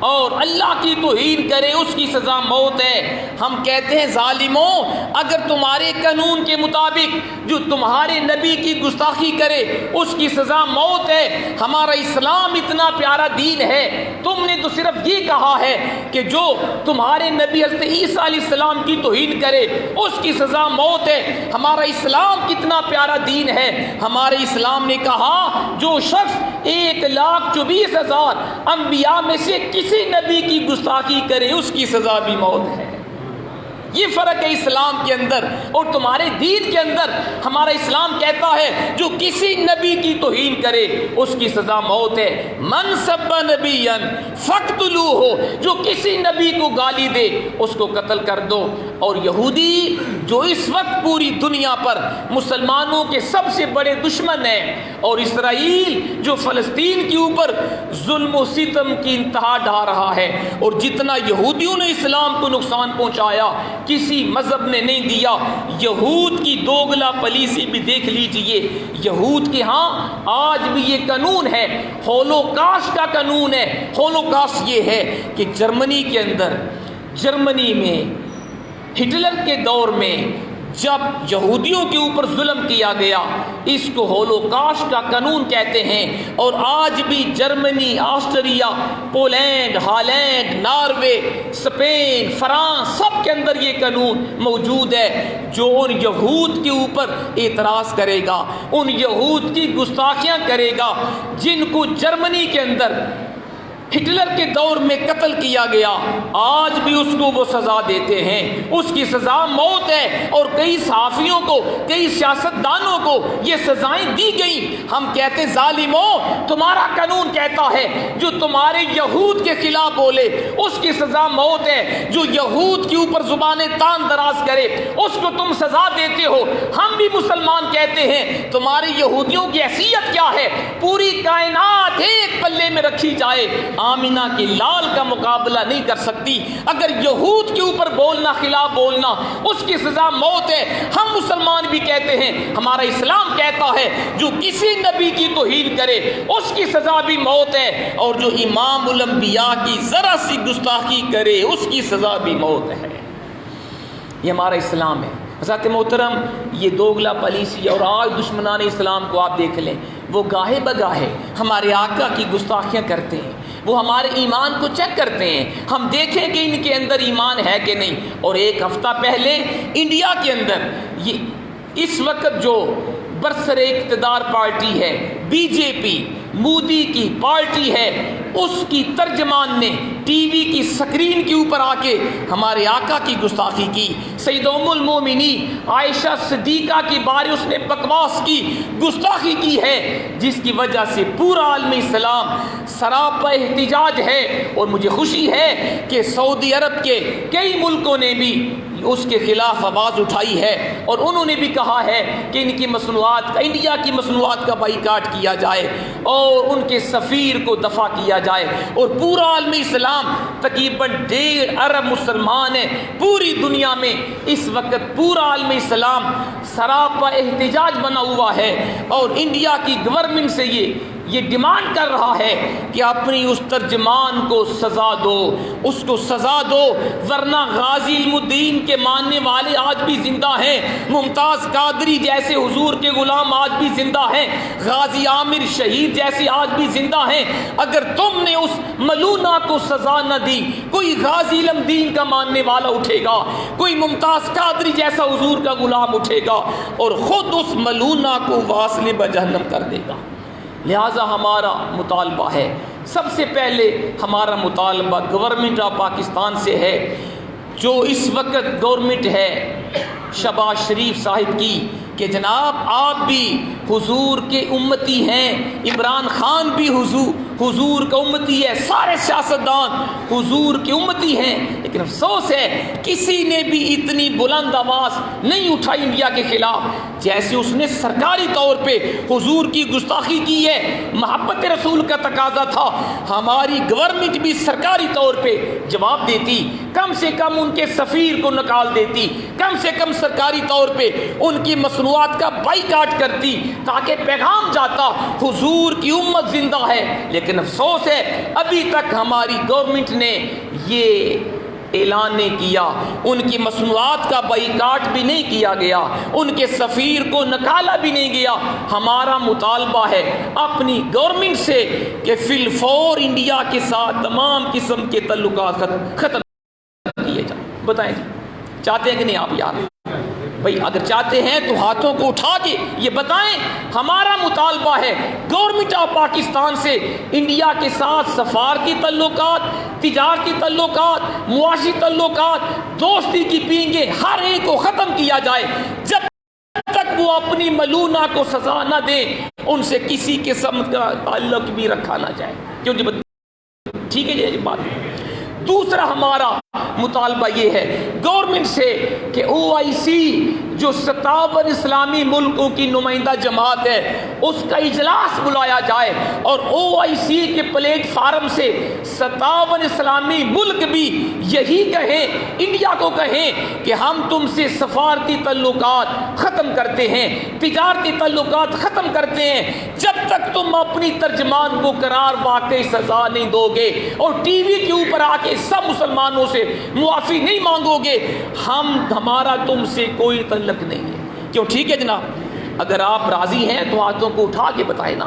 A: اور اللہ کی توہین کرے اس کی سزا موت ہے۔ ہم کہتے ہیں ظالموں، اگر تمہارے قانون کے مطابق جو تمہارے نبی کی گستاخی کرے اس کی سزا موت ہے، ہمارا اسلام اتنا پیارا دین ہے، تم نے تو صرف یہ کہا ہے کہ جو تمہارے نبی حضرت عیسیٰ علیہ السلام کی توہین کرے اس کی سزا موت ہے۔ ہمارا اسلام کتنا پیارا دین ہے، ہمارے اسلام نے کہا جو شخص 1,24,000 انبیاء میں سے کسی نبی کی گستاخی کرے اس کی سزا بھی موت ہے۔ یہ فرق ہے اسلام کے اندر اور تمہارے دین کے اندر۔ ہمارا اسلام کہتا ہے جو کسی نبی کی توہین کرے اس کی سزا موت ہے۔ من سب نبیا فاقتلوہ، جو کسی نبی کو گالی دے اس کو قتل کر دو۔ اور یہودی جو اس وقت پوری دنیا پر مسلمانوں کے سب سے بڑے دشمن ہیں، اور اسرائیل جو فلسطین کے اوپر ظلم و ستم کی انتہا ڈھا رہا ہے، اور جتنا یہودیوں نے اسلام کو نقصان پہنچایا کسی مذہب نے نہیں دیا۔ یہود کی دوگلا پالیسی بھی دیکھ لیجئے، یہود کے ہاں آج بھی یہ قانون ہے، ہولوکاسٹ کا قانون ہے۔ ہولوکاسٹ یہ ہے کہ جرمنی کے اندر، جرمنی میں ہٹلر کے دور میں جب یہودیوں کے اوپر ظلم کیا گیا اس کو ہولوکاسٹ کا قانون کہتے ہیں۔ اور آج بھی Germany, Austria, Poland, Holland, Norway, Spain, France سب کے اندر یہ قانون موجود ہے۔ جو ان یہود کے اوپر اعتراض کرے گا، ان یہود کی گستاخیاں کرے گا جن کو جرمنی کے اندر ہٹلر کے دور میں قتل کیا گیا، آج بھی اس کو وہ سزا دیتے ہیں، اس کی سزا موت ہے۔ اور کئی صحافیوں کو، کئی سیاستدانوں کو یہ سزائیں دی گئیں۔ ہم کہتے ظالموں، تمہارا قانون کہتا ہے جو تمہارے یہود کے خلاف بولے اس کی سزا موت ہے، جو یہود کے اوپر زبانیں تان دراز کرے اس کو تم سزا دیتے ہو۔ ہم بھی مسلمان کہتے ہیں تمہاری یہودیوں کی حیثیت کیا ہے؟ پوری کائنات ایک پلے میں رکھی جائے، آمینہ کے لال کا مقابلہ نہیں کر سکتی۔ اگر یہود کے اوپر بولنا، خلاف بولنا، اس کی سزا موت ہے۔ ہم مسلمان بھی کہتے ہیں، ہمارا اسلام کہتا ہے جو کسی نبی کی توہین کرے اس کی سزا بھی موت ہے، اور جو امام الانبیاء کی ذرا سی گستاخی کرے اس کی سزا بھی موت ہے۔ یہ ہمارا اسلام ہے۔ حضرت محترم، یہ دوگلا پالیسی اور آج دشمنان اسلام کو آپ دیکھ لیں، وہ گاہے بگاہے ہمارے آقا کی گستاخیاں کرتے ہیں، وہ ہمارے ایمان کو چیک کرتے ہیں، ہم دیکھیں کہ ان کے اندر ایمان ہے کہ نہیں۔ اور ایک ہفتہ پہلے انڈیا کے اندر یہ اس وقت جو برسر اقتدار پارٹی ہے، بی جے پی، مودی کی پارٹی ہے، اس کی ترجمان نے ٹی وی کی سکرین کے اوپر آ کے ہمارے آقا کی گستاخی کی، سید ام المومنین عائشہ صدیقہ کے بارے اس نے بکواس کی، گستاخی کی ہے، جس کی وجہ سے پورا عالم اسلام سراپا احتجاج ہے۔ اور مجھے خوشی ہے کہ سعودی عرب کے کئی ملکوں نے بھی اس کے خلاف آواز اٹھائی ہے، اور انہوں نے بھی کہا ہے کہ ان کی مصنوعات کا، انڈیا کی مصنوعات کا بائیکاٹ کیا جائے اور ان کے سفیر کو دفع کیا جائے۔ اور پورا عالم اسلام تقریباً 1.5 ارب مسلمان ہیں پوری دنیا میں، اس وقت پورا عالم اسلام سراپا احتجاج بنا ہوا ہے، اور انڈیا کی گورنمنٹ سے یہ ڈیمانڈ کر رہا ہے کہ اپنی اس ترجمان کو سزا دو، اس کو سزا دو، ورنہ غازی علم الدین کے ماننے والے آج بھی زندہ ہیں، ممتاز قادری جیسے حضور کے غلام آج بھی زندہ ہیں، غازی عامر شہید جیسے آج بھی زندہ ہیں۔ اگر تم نے اس ملونہ کو سزا نہ دی، کوئی غازی علم الدین کا ماننے والا اٹھے گا، کوئی ممتاز قادری جیسا حضور کا غلام اٹھے گا اور خود اس ملونہ کو واصل بجہنم کر دے گا۔ لہٰذا ہمارا مطالبہ ہے، سب سے پہلے ہمارا مطالبہ گورنمنٹ آف پاکستان سے ہے، جو اس وقت گورنمنٹ ہے شہباز شریف صاحب کی، کہ جناب آپ بھی حضور کے امتی ہیں، عمران خان بھی حضور کا امتی ہے، سارے سیاستدان حضور کے امتی ہیں، لیکن افسوس ہے کسی نے بھی اتنی بلند آواز نہیں اٹھائی انڈیا کے خلاف جیسے اس نے سرکاری طور پہ حضور کی گستاخی کی ہے۔ محبت رسول کا تقاضا تھا ہماری گورنمنٹ بھی سرکاری طور پہ جواب دیتی، کم سے کم ان کے سفیر کو نکال دیتی، کم سے کم سرکاری طور پہ ان کی مصنوعات کا بائیکاٹ کرتی، تاکہ پیغام جاتا حضور کی امت زندہ ہے۔ لیکن افسوس ہے ابھی تک ہماری گورنمنٹ نے یہ اعلان نہیں کیا، ان کی مصنوعات کا بائیکاٹ بھی نہیں کیا گیا، ان کے سفیر کو نکالا بھی نہیں گیا۔ ہمارا مطالبہ ہے اپنی گورنمنٹ سے کہ فی الفور انڈیا کے ساتھ تمام قسم کے تعلقات ختم کیے جائیں۔ بتائیں جی چاہتے ہیں کہ نہیں آپ یار؟ بھائی اگر چاہتے ہیں تو ہاتھوں کو اٹھا کے یہ بتائیں۔ ہمارا مطالبہ ہے گورنمنٹ آف پاکستان سے انڈیا کے ساتھ سفارتی تعلقات، تجارتی تعلقات، معاشی تعلقات، دوستی کی پینگیں ہر ایک کو ختم کیا جائے۔ جب تک وہ اپنی ملونہ کو سزا نہ دیں ان سے کسی قسم کا تعلق بھی رکھا نہ جائے۔ کیوں جی ٹھیک ہے جی بات۔ دوسرا ہمارا مطالبہ یہ ہے گورنمنٹ سے کہ OIC جو 57 اسلامی ملکوں کی نمائندہ جماعت ہے اس کا اجلاس بلایا جائے، اور OIC کے پلیٹ فارم سے 57 اسلامی ملک بھی یہی کہیں، انڈیا کو کہیں کہ ہم تم سے سفارتی تعلقات ختم کرتے ہیں، تجارتی تعلقات ختم کرتے ہیں، جب تک تم اپنی ترجمان کو قرار واقعی سزا نہیں دو گے اور ٹی وی کے اوپر آ کے سب مسلمانوں سے معافی نہیں مانگو گے، ہمارا تم سے کوئی تعلق نہیں ہے۔ کیوں ٹھیک ہے جناب؟ اگر آپ راضی ہیں تو ہاتھوں کو اٹھا کے بتائیں نا۔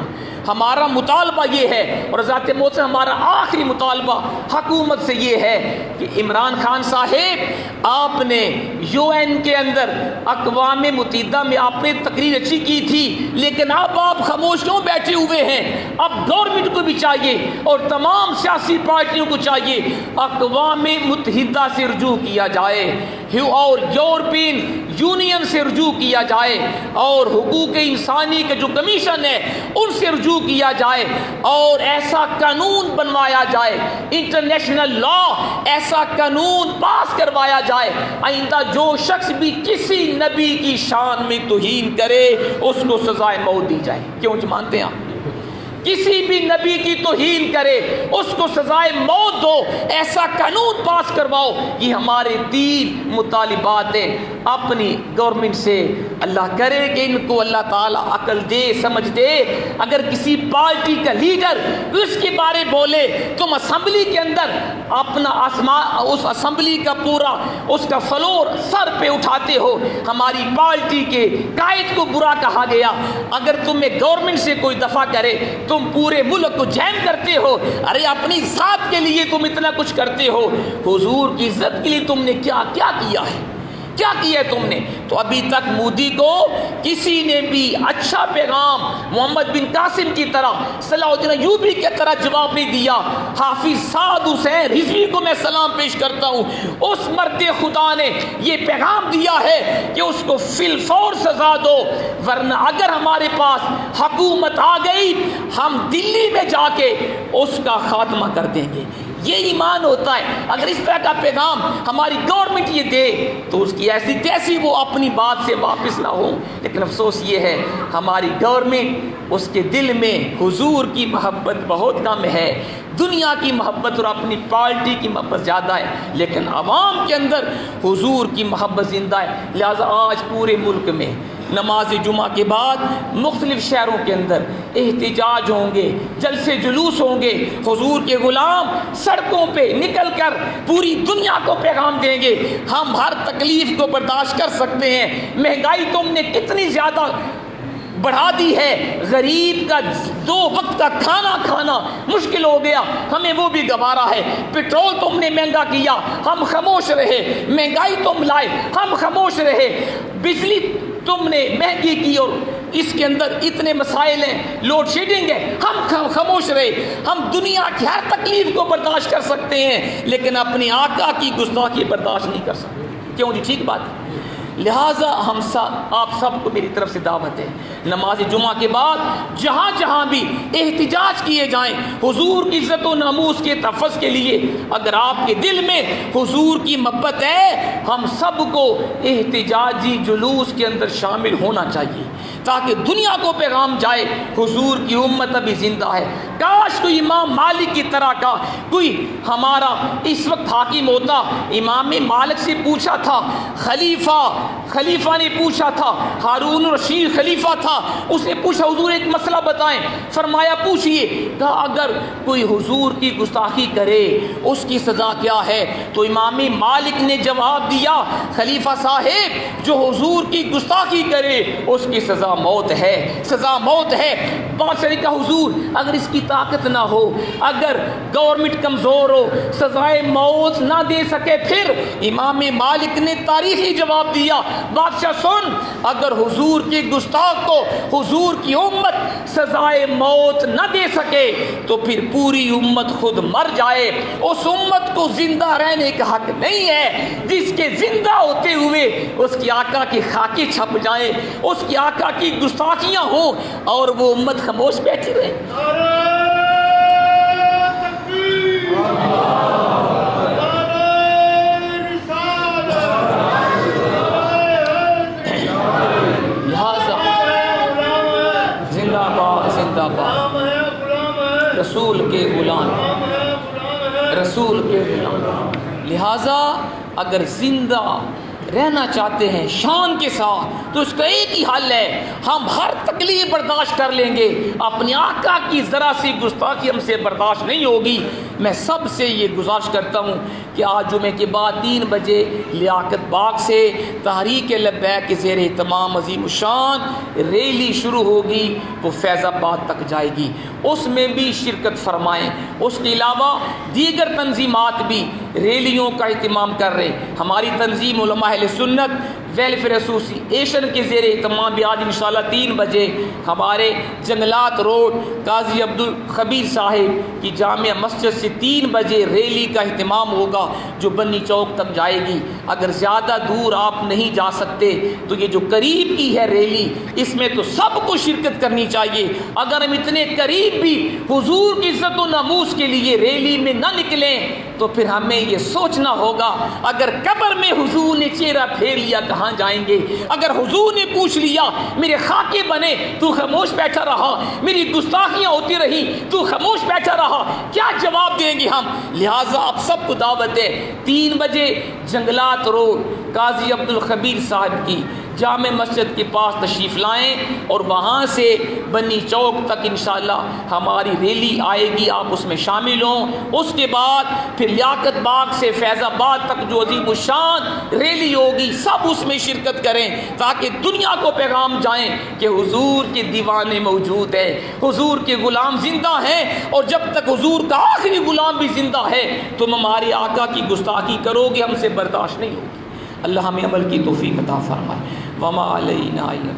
A: ہمارا مطالبہ یہ ہے، اور ذات محترم ہمارا آخری مطالبہ حکومت سے یہ ہے کہ عمران خان صاحب آپ نے UN کے اندر اقوام متحدہ میں آپ نے تقریر اچھی کی تھی، لیکن اب آپ خاموش کیوں بیٹھے ہوئے ہیں؟ اب گورنمنٹ کو بھی چاہیے اور تمام سیاسی پارٹیوں کو چاہیے اقوام متحدہ سے رجوع کیا جائے اور یورپین یونین سے رجوع کیا جائے اور حقوق انسانی کے جو کمیشن ہے ان سے رجوع کیا جائے اور ایسا قانون بنوایا جائے، انٹرنیشنل لا ایسا قانون پاس کروایا جائے آئندہ جو شخص بھی کسی نبی کی شان میں توہین کرے اس کو سزائے موت دی جائے۔ کیوں مانتے ہیں آپ؟ کسی بھی نبی کی توہین کرے اس کو سزائے موت دو، ایسا قانون پاس کرواؤ۔ یہ ہمارے 3 مطالبات ہیں اپنی گورنمنٹ سے۔ اللہ کرے کہ ان کو اللہ تعالیٰ عقل دے، سمجھ دے۔ اگر کسی پارٹی کا لیڈر اس کے بارے بولے تم اسمبلی کے اندر اپنا اس اسمبلی کا پورا اس کا فلور سر پہ اٹھاتے ہو، ہماری پارٹی کے قائد کو برا کہا گیا۔ اگر تمہیں گورنمنٹ سے کوئی دفع کرے تم پورے ملک کو جیم کرتے ہو، ارے اپنی ذات کے لیے تم اتنا کچھ کرتے ہو، حضور کی عزت کے لیے تم نے کیا کیا ہے؟ کیا کیا ہے تم نے؟ تو ابھی تک مودی کو کسی نے بھی اچھا پیغام محمد بن قاسم کی طرح، صلاح الدین ایوبی کی طرح جواب نہیں دیا۔ حافظ سعد حسین رضوی کو میں سلام پیش کرتا ہوں، اس مرد خدا نے یہ پیغام دیا ہے کہ اس کو فی الفور سزا دو، ورنہ اگر ہمارے پاس حکومت آ گئی ہم دلی میں جا کے اس کا خاتمہ کر دیں گے۔ یہ ایمان ہوتا ہے۔ اگر اس طرح کا پیغام ہماری گورنمنٹ یہ دے تو اس کی ایسی تیسی وہ اپنی بات سے واپس نہ ہو، لیکن افسوس یہ ہے ہماری گورنمنٹ، اس کے دل میں حضور کی محبت بہت کم ہے، دنیا کی محبت اور اپنی پارٹی کی محبت زیادہ ہے، لیکن عوام کے اندر حضور کی محبت زندہ ہے۔ لہٰذا آج پورے ملک میں نماز جمعہ کے بعد مختلف شہروں کے اندر احتجاج ہوں گے، جلسے جلوس ہوں گے، حضور کے غلام سڑکوں پہ نکل کر پوری دنیا کو پیغام دیں گے ہم ہر تکلیف کو برداشت کر سکتے ہیں۔ مہنگائی تم نے کتنی زیادہ بڑھا دی ہے، غریب کا 2 وقت کا کھانا کھانا مشکل ہو گیا، ہمیں وہ بھی گوارا ہے۔ پیٹرول تم نے مہنگا کیا، ہم خاموش رہے، مہنگائی تم لائے، ہم خاموش رہے، بجلی تم نے مہنگی کی اور اس کے اندر اتنے مسائل ہیں، لوڈ شیڈنگ ہے، ہم خاموش رہے۔ ہم دنیا کی ہر تکلیف کو برداشت کر سکتے ہیں لیکن اپنی آقا کی گستاخی برداشت نہیں کر سکتے۔ کیوں جی؟ ٹھیک بات ہے۔ لہٰذا آپ سب کو میری طرف سے دعوت ہے، نماز جمعہ کے بعد جہاں جہاں بھی احتجاج کیے جائیں حضور کی عزت و ناموس کے تحفظ کے لیے، اگر آپ کے دل میں حضور کی محبت ہے ہم سب کو احتجاجی جلوس کے اندر شامل ہونا چاہیے تاکہ دنیا کو پیغام جائے حضور کی امت ابھی زندہ ہے۔ کاش کوئی امام مالک کی طرح کا کوئی ہمارا اس وقت حاکم ہوتا۔ امام مالک سے پوچھا تھا، خلیفہ نے پوچھا تھا، ہارون الرشید خلیفہ تھا، اس نے پوچھا حضور ایک مسئلہ بتائیں، فرمایا پوچھئے، کہا اگر کوئی حضور کی گستاخی کرے اس کی سزا کیا ہے؟ تو امام مالک نے جواب دیا، خلیفہ صاحب جو حضور کی گستاخی کرے اس کی سزا موت ہے، سزا موت ہے۔ بادشاہ نے کہا حضور اگر اس کی طاقت نہ ہو، اگر گورنمنٹ کمزور ہو، سزائے موت نہ دے سکے، پھر امام مالک نے تاریخی جواب دیا، بادشاہ سن، اگر حضور کی گستاخ کو حضور کی امت سزائے موت نہ دے سکے تو پھر پوری امت خود مر جائے، اس امت کو زندہ رہنے کا حق نہیں ہے جس کے زندہ ہوتے ہوئے اس کی آقا کی خاکیں چھپ جائیں، اس کی آقا کی گستاخیاں ہوں اور وہ امت خاموش بیٹھی رہے۔ رسول کے غلام، رسول کے غلام۔ لہٰذا اگر زندہ رہنا چاہتے ہیں شان کے ساتھ تو اس کا ایک ہی حل ہے، ہم ہر تکلیف برداشت کر لیں گے، اپنی آقا کی ذرا سی گستاخی ہم سے برداشت نہیں ہوگی۔ میں سب سے یہ گزارش کرتا ہوں کہ آج جمعے کے بعد 3 بجے لیاقت باغ سے تحریک لبیک کے زیر اہتمام عظیم الشان ریلی شروع ہوگی، وہ فیض آباد تک جائے گی، اس میں بھی شرکت فرمائیں۔ اس کے علاوہ دیگر تنظیمات بھی ریلیوں کا اہتمام کر رہے، ہماری تنظیم علماء اہل سنت ویلفیئر ایسوسی ایشن کے زیر اہتمام بھی آج انشاءاللہ 3 بجے ہمارے جنگلات روڈ قاضی عبدالخبیر صاحب کی جامع مسجد سے 3 بجے ریلی کا اہتمام ہوگا جو بنی چوک تک جائے گی۔ اگر زیادہ دور آپ نہیں جا سکتے تو یہ جو قریب کی ہے ریلی، اس میں تو سب کو شرکت کرنی چاہیے۔ اگر ہم اتنے قریب بھی حضور کی عزت و ناموس کے لیے ریلی میں نہ نکلیں تو پھر ہمیں یہ سوچنا ہوگا اگر قبر میں حضور نے چہرہ پھیر لیا کہاں جائیں گے؟ اگر حضور نے پوچھ لیا میرے خاکے بنے تو خاموش بیٹھا رہا، میری گستاخیاں ہوتی رہی تو خاموش بیٹھا رہا، کیا جواب دیں گے ہم؟ لہٰذا آپ سب کو دعوت ہے 3 بجے جنگلات روڈ قاضی عبدالخبیر صاحب کی جامع مسجد کے پاس تشریف لائیں اور وہاں سے بنی چوک تک انشاءاللہ ہماری ریلی آئے گی، آپ اس میں شامل ہوں۔ اس کے بعد پھر لیاقت باغ سے فیض آباد تک جو عظیم الشان ریلی ہوگی سب اس میں شرکت کریں تاکہ دنیا کو پیغام جائیں کہ حضور کے دیوانے موجود ہے، حضور کے غلام زندہ ہیں، اور جب تک حضور کا آخری غلام بھی زندہ ہے تم ہمارے آقا کی گستاخی کرو گے ہم سے برداشت نہیں ہوگی۔
B: اللہ ہمیں عمل کی توفیق عطا فرمائے۔ وما علینا الا